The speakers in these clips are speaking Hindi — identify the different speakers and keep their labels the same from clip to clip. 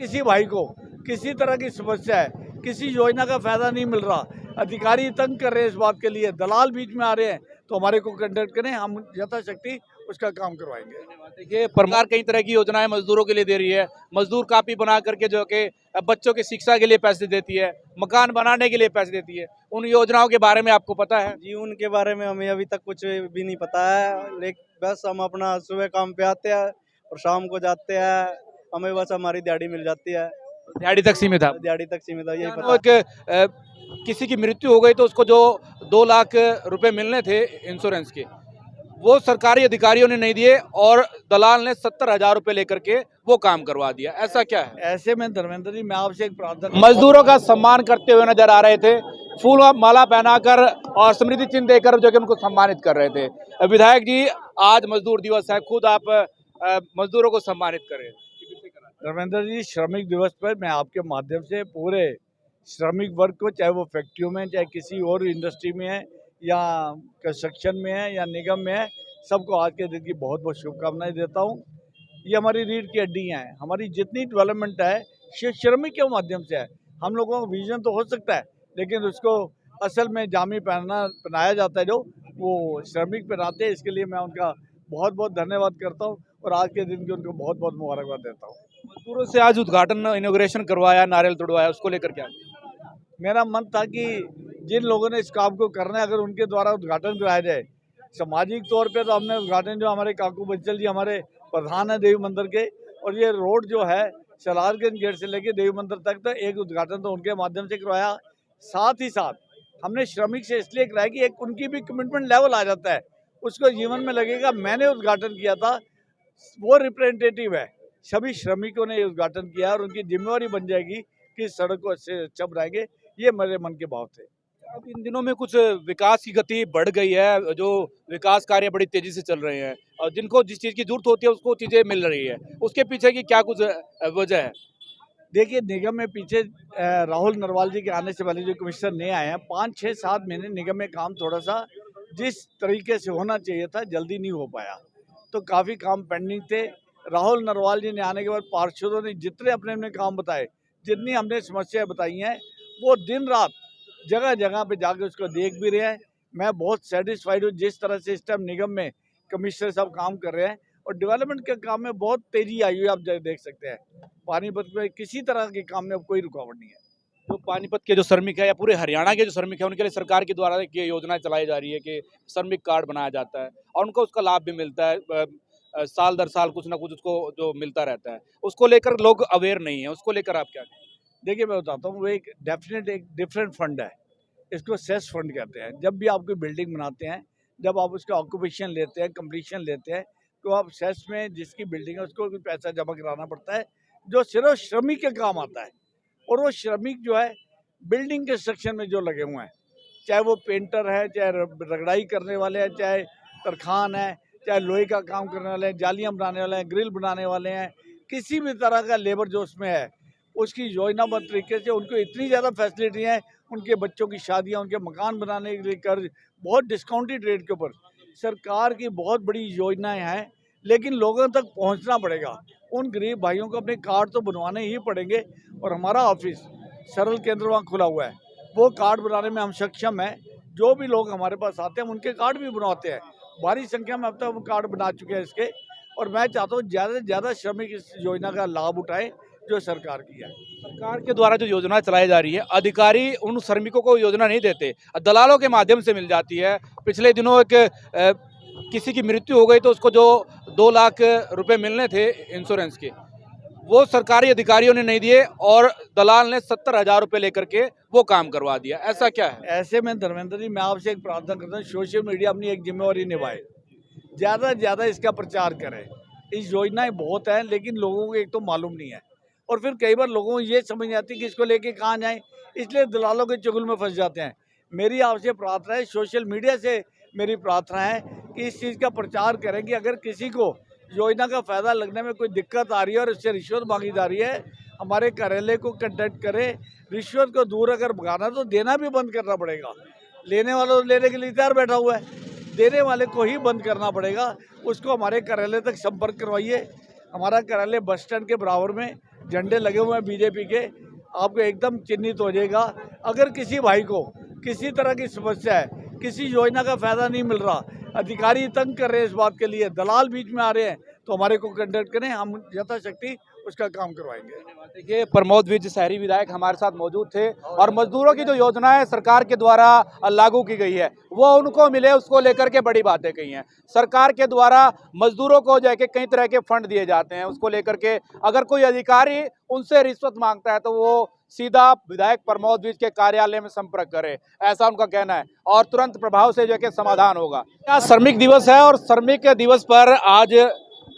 Speaker 1: किसी भाई को किसी तरह की समस्या है, किसी योजना का फायदा नहीं मिल रहा, अधिकारी तंग कर रहे हैं, इस बात के लिए दलाल बीच में आ रहे हैं, तो हमारे को कंटेक्ट करें, हम यथाशक्ति उसका काम करवाएंगे।
Speaker 2: देखिए, सरकार कई तरह की योजनाएं मजदूरों के लिए दे रही है। मजदूर कापी बना करके जो कि बच्चों की शिक्षा के लिए पैसे देती है, मकान बनाने के लिए पैसे देती है। उन योजनाओं के बारे में आपको पता है?
Speaker 3: जी, उनके बारे में हमें अभी तक कुछ भी नहीं पता है, लेकिन बस हम अपना सुबह काम पे आते हैं और शाम को जाते हैं, हमें बस हमारी दिहाड़ी मिल जाती है।
Speaker 2: दिहाड़ी तक सीमित है।
Speaker 3: दिहाड़ी तक सीमित है, यही
Speaker 2: जानो
Speaker 3: पता है।
Speaker 2: किसी की मृत्यु हो गई तो उसको जो 2 लाख रुपए मिलने थे इंश्योरेंस के, वो सरकारी अधिकारियों ने नहीं दिए और दलाल ने 70,000 रुपए लेकर के वो काम करवा दिया। ऐसा क्या है?
Speaker 1: ऐसे में धर्मेंद्र जी, मैं आपसे एक प्रार्थना,
Speaker 2: मजदूरों का सम्मान करते हुए नजर आ रहे थे, फूल माला पहनाकर और स्मृति चिन्ह देकर जो कि उनको सम्मानित कर रहे थे। विधायक जी, आज मजदूर दिवस है, खुद आप मजदूरों को सम्मानित करें।
Speaker 1: धर्मेंद्र जी, श्रमिक दिवस पर मैं आपके माध्यम से पूरे श्रमिक वर्ग को, चाहे वो फैक्ट्रियों में, चाहे किसी और इंडस्ट्री में है, या कंस्ट्रक्शन में है, या निगम में है, सबको आज के दिन की बहुत बहुत शुभकामनाएं देता हूं। ये हमारी रीढ़ की हड्डियां हैं, हमारी जितनी डेवलपमेंट है श्रमिक के माध्यम से है। हम लोगों का विजन तो हो सकता है, लेकिन उसको असल में जामी पहनाया जाता है, जो वो श्रमिक पहनाते हैं। इसके लिए मैं उनका बहुत बहुत धन्यवाद करता हूँ और आज के दिन की उनको बहुत बहुत मुबारकबाद देता हूँ।
Speaker 2: मजदूरों से आज उद्घाटन इनॉग्रेशन करवाया, नारियल तोड़वाया, उसको लेकर क्या?
Speaker 1: मेरा मन था कि जिन लोगों ने इस काम को करना है, अगर उनके द्वारा उद्घाटन कराया जाए। सामाजिक तौर पे तो हमने उद्घाटन, जो हमारे काकू बंसल जी हमारे प्रधान है देवी मंदिर के, और ये रोड जो है सलारगंज गेट से लेके देवी मंदिर तक, तो एक उद्घाटन तो उनके माध्यम से करवाया। साथ ही साथ हमने श्रमिक से इसलिए कराया कि एक उनकी भी कमिटमेंट लेवल आ जाता है, उसको जीवन में लगेगा मैंने उद्घाटन किया था, वो रिप्रेजेंटेटिव है। सभी श्रमिकों ने उद्घाटन किया और उनकी जिम्मेवारी बन जाएगी कि सड़क को अच्छे अच्छा बनाएंगे। ये मेरे मन के भाव थे।
Speaker 2: अब इन दिनों में कुछ विकास की गति बढ़ गई है, जो विकास कार्य बड़ी तेजी से चल रहे हैं और जिनको जिस चीज की जरूरत होती है उसको चीजें मिल रही है, उसके पीछे की क्या कुछ वजह है?
Speaker 1: देखिए, निगम में पीछे राहुल नरवाल जी के आने से पहले जो कमिश्नर नए आए हैं, 5, 6, 7 महीने निगम में काम थोड़ा सा जिस तरीके से होना चाहिए था जल्दी नहीं हो पाया, तो काफ़ी काम पेंडिंग थे। राहुल नरवाल जी ने आने के बाद पार्षदों ने जितने अपने अपने काम बताए, जितनी हमने समस्याएं बताई हैं, वो दिन रात जगह जगह पे जाके उसको देख भी रहे हैं। मैं बहुत सेटिस्फाइड हूँ जिस तरह से इस टाइम निगम में कमिश्नर साहब काम कर रहे हैं और डेवलपमेंट के काम में बहुत तेजी आई हुई है। आप देख सकते हैं पानीपत में किसी तरह के काम में अब कोई रुकावट नहीं है।
Speaker 2: जो पानीपत के जो श्रमिक है या पूरे हरियाणा के जो श्रमिक है, उनके लिए सरकार के द्वारा ये योजना चलाई जा रही है कि श्रमिक कार्ड बनाया जाता है और उनको उसका लाभ भी मिलता है। साल दर साल कुछ ना कुछ उसको जो मिलता रहता है, उसको लेकर लोग अवेयर नहीं है। उसको लेकर आप क्या कहें?
Speaker 1: देखिए, मैं बताता हूँ, वो एक डिफरेंट फंड है। इसको सेस फंड कहते हैं। जब भी आप कोई बिल्डिंग बनाते हैं, जब आप उसका ऑक्यूपेशन लेते हैं, कंप्लीशन लेते हैं, तो आप सेस में जिसकी बिल्डिंग है उसको भी पैसा जमा कराना पड़ता है, जो सिर्फ श्रमिक के काम आता है। और वो श्रमिक जो है बिल्डिंग के सेक्शन में जो लगे हुए हैं, चाहे वो पेंटर है, चाहे रगड़ाई करने वाले हैं, चाहे तरखान है, चाहे लोहे का काम करने वाले हैं, जालियाँ बनाने वाले हैं, ग्रिल बनाने वाले हैं, किसी भी तरह का लेबर जो उसमें है, उसकी योजनाबद्ध तरीके से उनको इतनी ज़्यादा फैसिलिटी है। उनके बच्चों की शादियाँ, उनके मकान बनाने के लिए कर्ज, बहुत डिस्काउंटेड रेट के ऊपर सरकार की बहुत बड़ी योजनाएं हैं। लेकिन लोगों तक पहुंचना पड़ेगा। उन गरीब भाइयों को अपने कार्ड तो बनवाने ही पड़ेंगे और हमारा ऑफिस सरल केंद्र वहाँ खुला हुआ है, वो कार्ड बनाने में हम सक्षम हैं। जो भी लोग हमारे पास आते हैं उनके कार्ड भी बनवाते हैं। भारी संख्या में अब तक हम कार्ड बना चुके हैं इसके, और मैं चाहता हूँ ज़्यादा से ज़्यादा श्रमिक इस योजना का लाभ उठाएं जो सरकार की है।
Speaker 2: सरकार के द्वारा जो योजना चलाई जा रही है, अधिकारी उन श्रमिकों को योजना नहीं देते, दलालों के माध्यम से मिल जाती है। पिछले दिनों किसी की मृत्यु हो गई तो उसको जो 2 लाख रुपए मिलने थे इंश्योरेंस के, वो सरकारी अधिकारियों ने नहीं दिए और दलाल ने 70,000 रुपए लेकर के वो काम करवा दिया। ऐसा क्या है?
Speaker 1: ऐसे में धर्मेंद्र जी, मैं आपसे एक प्रार्थना करता हूँ, सोशल मीडिया अपनी एक जिम्मेवारी निभाए, ज़्यादा से ज़्यादा इसका प्रचार करें। इस योजनाएं बहुत हैं, लेकिन लोगों को एक तो मालूम नहीं है, और फिर कई बार लोगों को ये समझ नहीं आती कि इसको लेके कहाँ जाएं, इसलिए दलालों के चुगल में फंस जाते हैं। मेरी आपसे प्रार्थना है, सोशल मीडिया से मेरी प्रार्थना है कि इस चीज़ का प्रचार करें कि अगर किसी को योजना का फ़ायदा लगने में कोई दिक्कत आ रही है और उससे रिश्वत मांगी जा रही है, हमारे कार्यालय को कंटेक्ट करें। रिश्वत को दूर अगर भगाना तो देना भी बंद करना पड़ेगा। लेने वाला तो लेने के लिए तैयार बैठा हुआ है, देने वाले को ही बंद करना पड़ेगा। उसको हमारे कार्यालय तक संपर्क करवाइए। हमारा कार्यालय बस स्टैंड के बराबर में झंडे लगे हुए हैं बीजेपी के, आपको एकदम चिन्हित हो जाएगा। अगर किसी भाई को किसी तरह की समस्या है, किसी योजना का फायदा नहीं मिल रहा, अधिकारी तंग कर रहे हैं इस बात के लिए, दलाल बीच में आ रहे हैं, तो हमारे को कंटेक्ट करें, हम यथाशक्ति उसका काम करवाएंगे।
Speaker 2: देखिए, प्रमोद विज शहरी विधायक हमारे साथ मौजूद थे और मजदूरों की जो योजनाएं सरकार के द्वारा लागू की गई है वो उनको मिले, उसको लेकर के बड़ी बातें कही हैं। सरकार के द्वारा मजदूरों को जो है कि कई तरह के फंड दिए जाते हैं, उसको लेकर के अगर कोई अधिकारी उनसे रिश्वत मांगता है तो वो सीधा विधायक प्रमोद विज के कार्यालय में संपर्क करे, ऐसा उनका कहना है, और तुरंत प्रभाव से जो है कि समाधान होगा। आज श्रमिक दिवस है और श्रमिक दिवस पर आज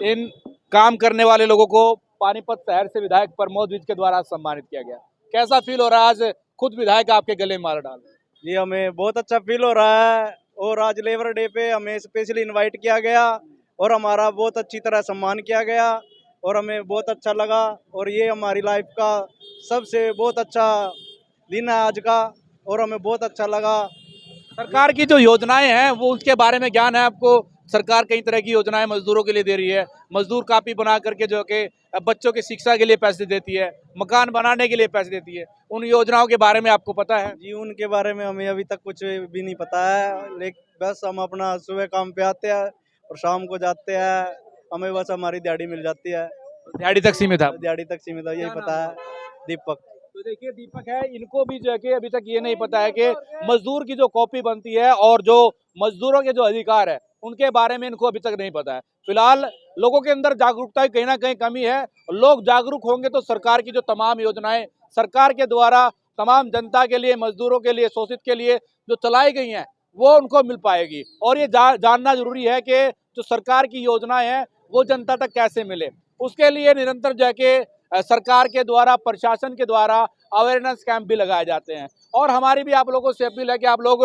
Speaker 2: इन काम करने वाले लोगों को पानीपत शहर से विधायक प्रमोद विज के द्वारा सम्मानित किया गया। कैसा फील हो रहा है आज खुद विधायक आपके गले में माला डाल?
Speaker 3: जी हमें बहुत अच्छा फील हो रहा है, और आज लेबर डे पे हमें स्पेशली इनवाइट किया गया और हमारा बहुत अच्छी तरह सम्मान किया गया और हमें बहुत अच्छा लगा। और ये हमारी लाइफ का सबसे बहुत अच्छा दिन है आज का, और हमें बहुत अच्छा लगा।
Speaker 2: सरकार की जो योजनाएं हैं वो उसके बारे में ज्ञान है आपको? सरकार कई तरह की योजनाएं मजदूरों के लिए दे रही है, मजदूर कापी बना करके जो कि बच्चों की शिक्षा के लिए पैसे देती है, मकान बनाने के लिए पैसे देती है, उन योजनाओं के बारे में आपको पता है?
Speaker 3: जी उनके बारे में हमें अभी तक कुछ भी नहीं पता है, लेकिन बस हम अपना सुबह काम पे आते हैं और शाम को जाते हैं, हमें बस हमारी दिहाड़ी मिल जाती है।
Speaker 2: दिहाड़ी तक सीमित है?
Speaker 3: दिहाड़ी तक सीमित है, यही पता है। दीपक।
Speaker 2: तो देखिए, दीपक है, इनको भी जो है कि अभी तक ये नहीं पता है कि मजदूर की जो कॉपी बनती है और जो मजदूरों के जो अधिकार है उनके बारे में इनको अभी तक नहीं पता है। फिलहाल लोगों के अंदर जागरूकता की कहीं ना कहीं कमी है। लोग जागरूक होंगे तो सरकार की जो तमाम योजनाएं सरकार के द्वारा तमाम जनता के लिए, मजदूरों के लिए, शोषित के लिए जो चलाई गई हैं वो उनको मिल पाएगी। और ये जानना जरूरी है कि जो सरकार की योजनाएं हैं वो जनता तक कैसे मिले। उसके लिए निरंतर जो है कि सरकार के द्वारा, प्रशासन के द्वारा अवेयरनेस कैंप भी लगाए जाते हैं। और हमारी भी आप लोगों से अपील है कि आप लोग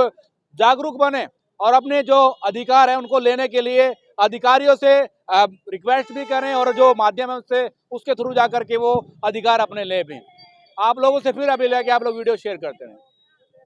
Speaker 2: जागरूक बने और अपने जो अधिकार हैं उनको लेने के लिए अधिकारियों से रिक्वेस्ट भी करें, और जो माध्यम है उससे उसके थ्रू जाकर के वो अधिकार अपने ले भी। आप लोगों से फिर अपील है कि आप लोग वीडियो शेयर करते रहें।